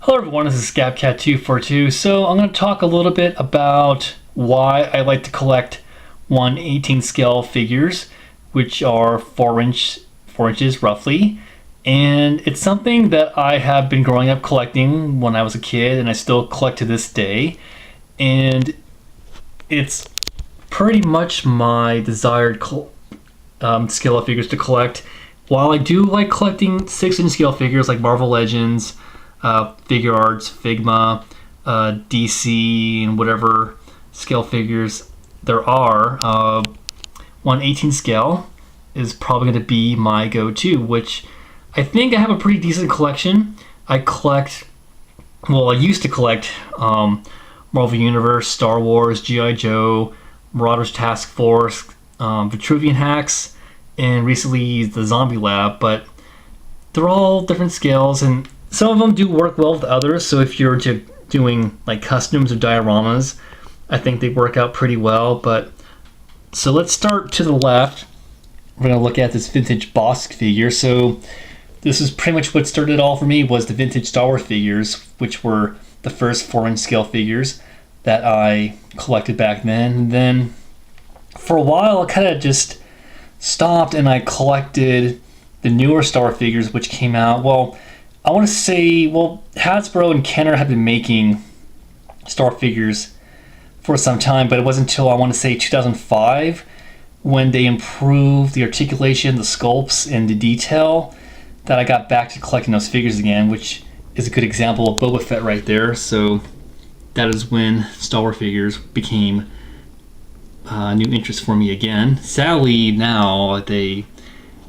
Hello everyone, this is ScapCat242. So I'm going to talk a little bit about why I like to collect 1/18 scale figures, which are 4 inches roughly. And it's something that I have been growing up collecting when I was a kid, and I still collect to this day. And it's pretty much my desired scale of figures to collect. While I do like collecting 6-inch scale figures like Marvel Legends, Figuarts, Figma, DC, and whatever scale figures there are, 1/18 scale is probably going to be my go-to, which I think I have a pretty decent collection. I used to collect Marvel Universe, Star Wars, G.I. Joe, Marauders Task Force, Vitruvian Hacks, and recently the Zombie Lab, but they're all different scales, and some of them do work well with others. So if you're doing like customs or dioramas, I think they work out pretty well. But so let's start to the left. We're going to look at this vintage Bossk figure. So this is pretty much what started it all for me, was the vintage Star Wars figures, which were the first 4-inch scale figures that I collected back then. And then for a while I kind of just stopped and I collected the newer Star Wars figures which came out. Well, I want to say, Hasbro and Kenner have been making Star Wars figures for some time, but it wasn't until I want to say 2005 when they improved the articulation, the sculpts, and the detail that I got back to collecting those figures again, which is a good example of Boba Fett right there. So that is when Star Wars figures became a new interest for me again. Sadly, now they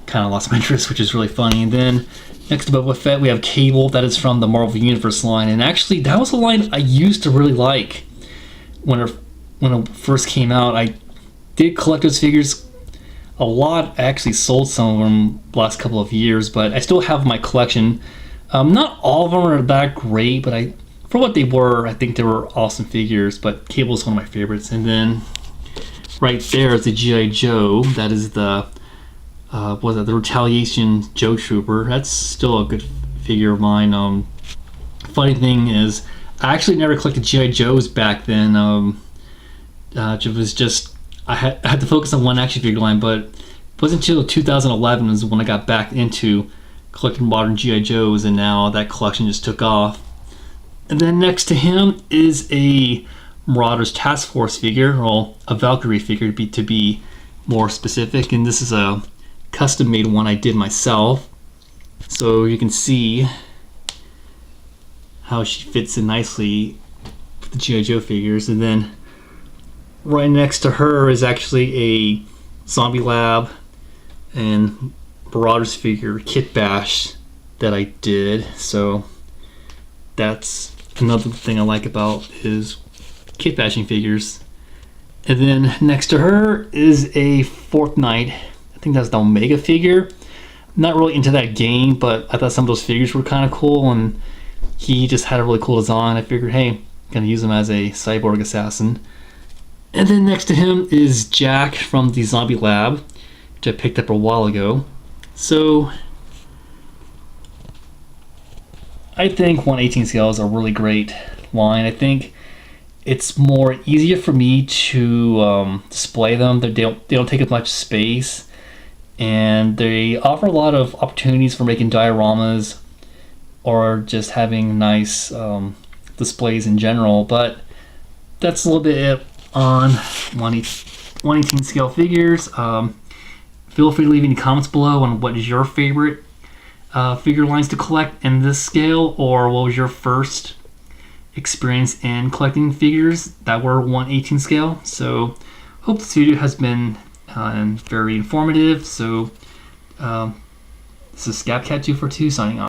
kind of lost my interest, which is really funny. And then next to Boba Fett, we have Cable. That is from the Marvel Universe line, and actually that was a line I used to really like when it first came out. I did collect those figures a lot. I actually sold some of them the last couple of years, but I still have my collection. Not all of them are that great, but for what they were, I think they were awesome figures. But Cable is one of my favorites. And then right there is the G.I. Joe. That is the the Retaliation Joe Trooper. That's still a good figure of mine. Funny thing is, I actually never collected G.I. Joes back then. It was just I had to focus on one action figure line, but it wasn't until 2011 is when I got back into collecting modern G.I. Joes, and now that collection just took off. And then next to him is a Marauders Task Force figure, or a Valkyrie figure to be more specific, and this is a custom made one I did myself, so you can see how she fits in nicely with the G.I. Joe figures. And then right next to her is actually a Zombie Lab and Marauders figure, Kit Bash, that I did. So that's another thing I like about his kit bashing figures. And then next to her is a Fortnite. I think that's the Omega figure. I'm not really into that game, but I thought some of those figures were kind of cool, and he just had a really cool design. I figured, hey, I'm gonna use him as a cyborg assassin. And then next to him is Jack from the Zombie Lab, which I picked up a while ago. So I think 1/18 scale is a really great line. I think it's more easier for me to display them. They don't take up much space, and they offer a lot of opportunities for making dioramas or just having nice displays in general. But that's a little bit it on 1/18 scale figures. Feel free to leave any comments below on what is your favorite figure lines to collect in this scale, or what was your first experience in collecting figures that were 1/18 scale. So hope this video has been very informative. So this is ScapCat242 signing off.